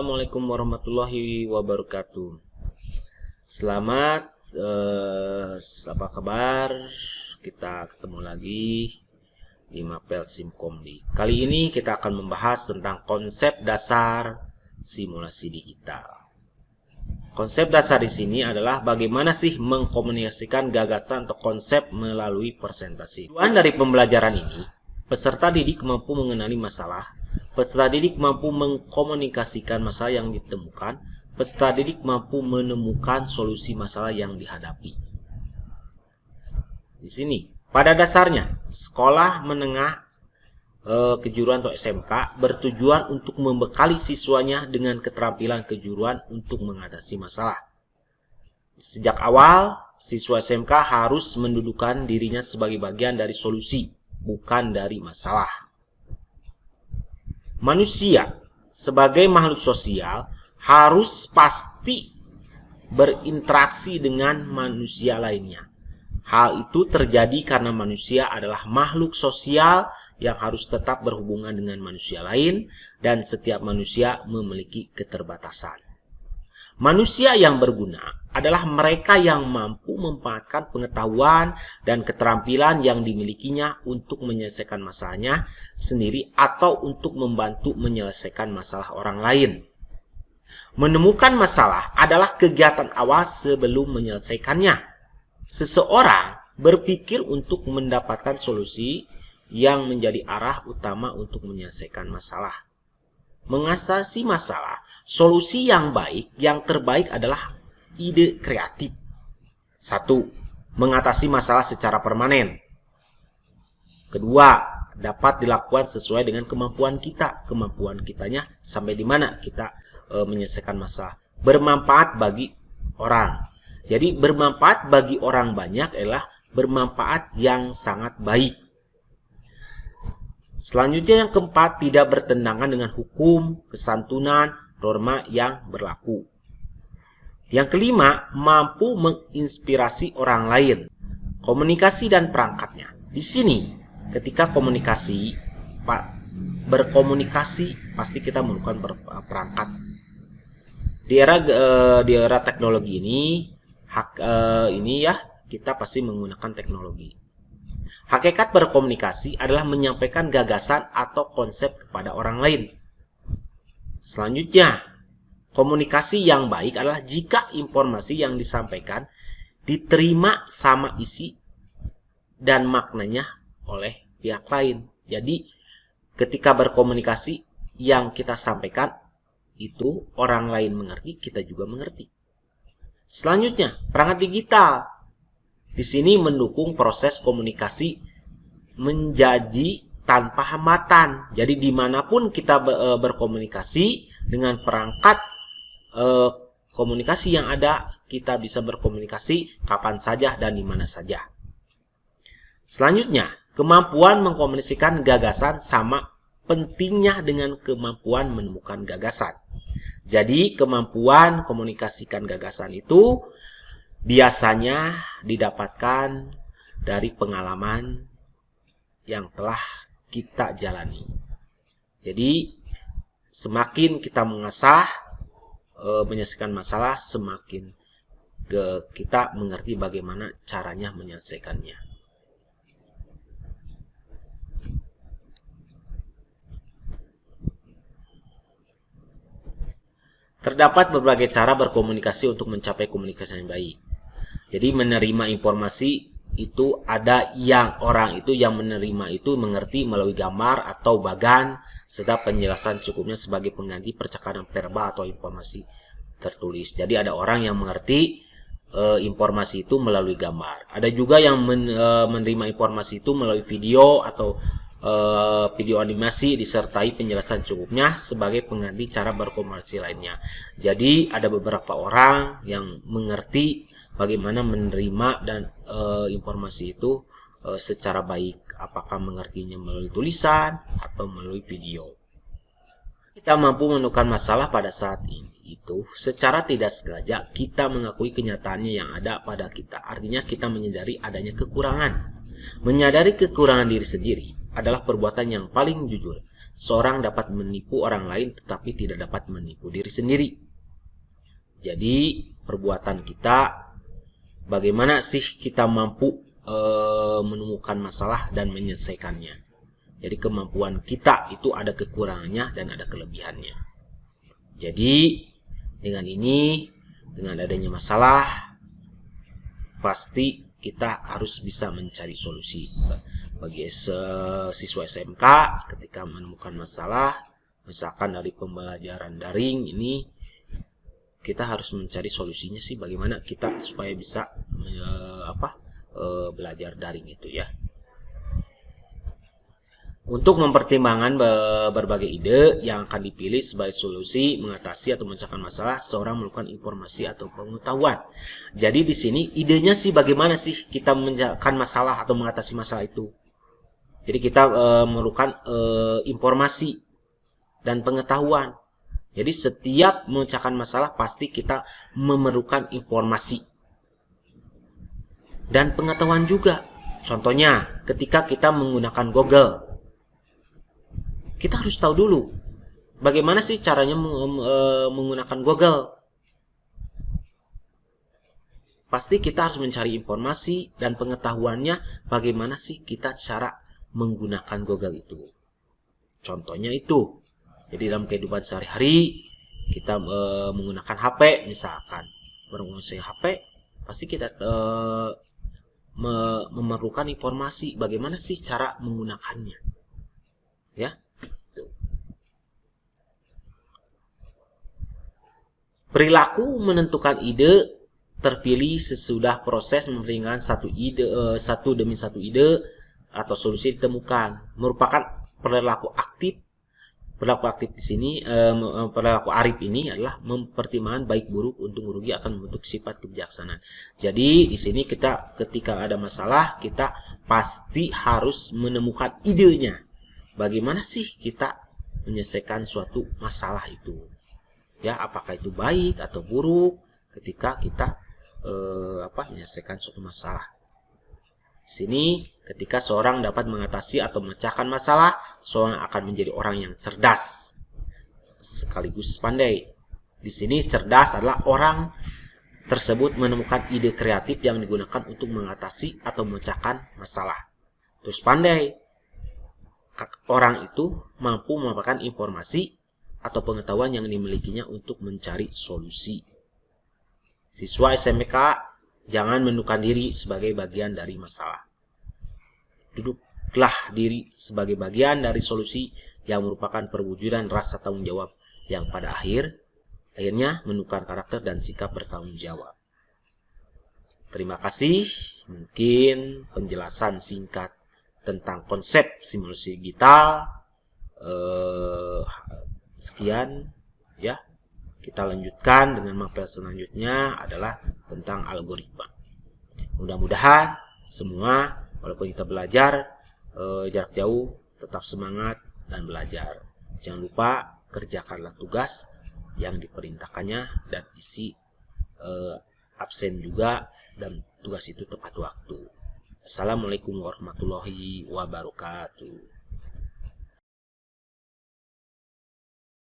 Assalamualaikum warahmatullahi wabarakatuh. Selamat, apa kabar? Kita ketemu lagi di Mapel Simkomdi. Kali ini kita akan membahas tentang konsep dasar simulasi digital. Konsep dasar di sini adalah bagaimana sih mengkomunikasikan gagasan atau konsep melalui presentasi. Tujuan dari pembelajaran ini, peserta didik mampu mengenali masalah. Peserta didik mampu mengkomunikasikan masalah yang ditemukan. Peserta didik mampu menemukan solusi masalah yang dihadapi. Di sini, pada dasarnya, sekolah menengah kejuruan atau SMK bertujuan untuk membekali siswanya dengan keterampilan kejuruan untuk mengatasi masalah. Sejak awal, siswa SMK harus mendudukan dirinya sebagai bagian dari solusi, bukan dari masalah. Manusia sebagai makhluk sosial harus pasti berinteraksi dengan manusia lainnya. Hal itu terjadi karena manusia adalah makhluk sosial yang harus tetap berhubungan dengan manusia lain dan setiap manusia memiliki keterbatasan. Manusia yang berguna adalah mereka yang mampu memanfaatkan pengetahuan dan keterampilan yang dimilikinya untuk menyelesaikan masalahnya sendiri atau untuk membantu menyelesaikan masalah orang lain. Menemukan masalah adalah kegiatan awal sebelum menyelesaikannya. Seseorang berpikir untuk mendapatkan solusi yang menjadi arah utama untuk menyelesaikan masalah. Mengatasi masalah, solusi yang terbaik adalah ide kreatif. 1. Mengatasi masalah secara permanen. Kedua, dapat dilakukan sesuai dengan kemampuan kita. Kemampuan kitanya sampai di mana kita menyelesaikan masalah. Bermanfaat bagi orang. Jadi bermanfaat bagi orang banyak adalah bermanfaat yang sangat baik. Selanjutnya yang keempat, tidak bertentangan dengan hukum, kesantunan, norma yang berlaku. Yang kelima, mampu menginspirasi orang lain. Komunikasi dan perangkatnya. Di sini, ketika berkomunikasi, pasti kita memerlukan perangkat. Di era teknologi ini, kita pasti menggunakan teknologi. Hakikat berkomunikasi adalah menyampaikan gagasan atau konsep kepada orang lain. Selanjutnya, komunikasi yang baik adalah jika informasi yang disampaikan diterima sama isi dan maknanya oleh pihak lain. Jadi, ketika berkomunikasi yang kita sampaikan itu orang lain mengerti, kita juga mengerti. Selanjutnya, perangkat digital. Di sini mendukung proses komunikasi menjadi tanpa hambatan. Jadi dimanapun kita berkomunikasi dengan perangkat komunikasi yang ada, kita bisa berkomunikasi kapan saja dan di mana saja. Selanjutnya, kemampuan mengkomunikasikan gagasan sama pentingnya dengan kemampuan menemukan gagasan. Jadi kemampuan komunikasikan gagasan itu biasanya didapatkan dari pengalaman yang telah kita jalani. Jadi semakin kita mengasah menyelesaikan masalah, semakin kita mengerti bagaimana caranya menyelesaikannya. Terdapat berbagai cara berkomunikasi untuk mencapai komunikasi yang baik. Jadi menerima informasi itu ada yang orang itu yang menerima itu mengerti melalui gambar atau bagan serta penjelasan cukupnya sebagai pengganti percakapan verbal atau informasi tertulis. Jadi ada orang yang mengerti informasi itu melalui gambar. Ada juga yang menerima informasi itu melalui video atau video animasi disertai penjelasan cukupnya sebagai pengganti cara berkomunikasi lainnya. Jadi ada beberapa orang yang mengerti bagaimana menerima dan informasi itu secara baik, apakah mengertinya melalui tulisan atau melalui video. Kita mampu menemukan masalah pada saat itu secara tidak sengaja kita mengakui kenyataannya yang ada pada kita. Artinya kita menyadari adanya kekurangan. Menyadari kekurangan diri sendiri adalah perbuatan yang paling jujur. seorang dapat menipu orang lain tetapi tidak dapat menipu diri sendiri. Jadi perbuatan kita, bagaimana sih kita mampu menemukan masalah dan menyelesaikannya. Jadi kemampuan kita itu ada kekurangannya dan ada kelebihannya. Jadi dengan ini, dengan adanya masalah, pasti kita harus bisa mencari solusi. Bagi siswa SMK, ketika menemukan masalah, misalkan dari pembelajaran daring ini, kita harus mencari solusinya sih, bagaimana kita supaya bisa belajar daring itu ya. Untuk mempertimbangkan berbagai ide yang akan dipilih sebagai solusi mengatasi atau memecahkan masalah, seorang memerlukan informasi atau pengetahuan. Jadi di sini idenya sih bagaimana sih kita memecahkan masalah atau mengatasi masalah itu. Jadi kita memerlukan informasi dan pengetahuan. Jadi setiap memecahkan masalah pasti kita memerlukan informasi dan pengetahuan juga. Contohnya ketika kita menggunakan Google, kita harus tahu dulu bagaimana sih caranya menggunakan Google. Pasti kita harus mencari informasi dan pengetahuannya bagaimana sih kita cara menggunakan Google itu. Contohnya itu. Jadi dalam kehidupan sehari-hari kita menggunakan HP misalkan. Menggunakan HP pasti kita memerlukan informasi bagaimana sih cara menggunakannya. Ya. Perilaku menentukan ide terpilih sesudah proses mempertimbangkan satu demi satu ide atau solusi ditemukan. Merupakan perilaku aktif. Perilaku aktif di sini, perilaku arif ini adalah mempertimbangkan baik buruk, untung rugi akan membentuk sifat kebijaksanaan. Jadi di sini kita ketika ada masalah kita pasti harus menemukan idenya. Bagaimana sih kita menyelesaikan suatu masalah itu? Ya, apakah itu baik atau buruk ketika kita menyelesaikan suatu masalah. Di sini ketika seorang dapat mengatasi atau memecahkan masalah, seorang akan menjadi orang yang cerdas sekaligus pandai. Di sini cerdas adalah orang tersebut menemukan ide kreatif yang digunakan untuk mengatasi atau memecahkan masalah. Terus pandai, orang itu mampu mendapatkan informasi atau pengetahuan yang dimilikinya untuk mencari solusi. Siswa SMK jangan menundukkan diri sebagai bagian dari masalah. Duduklah diri sebagai bagian dari solusi yang merupakan perwujudan rasa tanggung jawab yang pada akhirnya menukar karakter dan sikap bertanggung jawab. Terima kasih. Mungkin penjelasan singkat tentang konsep simulasi digital. Sekian ya. Kita lanjutkan dengan materi selanjutnya adalah tentang algoritma. Mudah-mudahan semua walaupun kita belajar jarak jauh tetap semangat dan belajar. Jangan lupa kerjakanlah tugas yang diperintahkannya dan isi absen juga dan tugas itu tepat waktu. Assalamualaikum warahmatullahi wabarakatuh.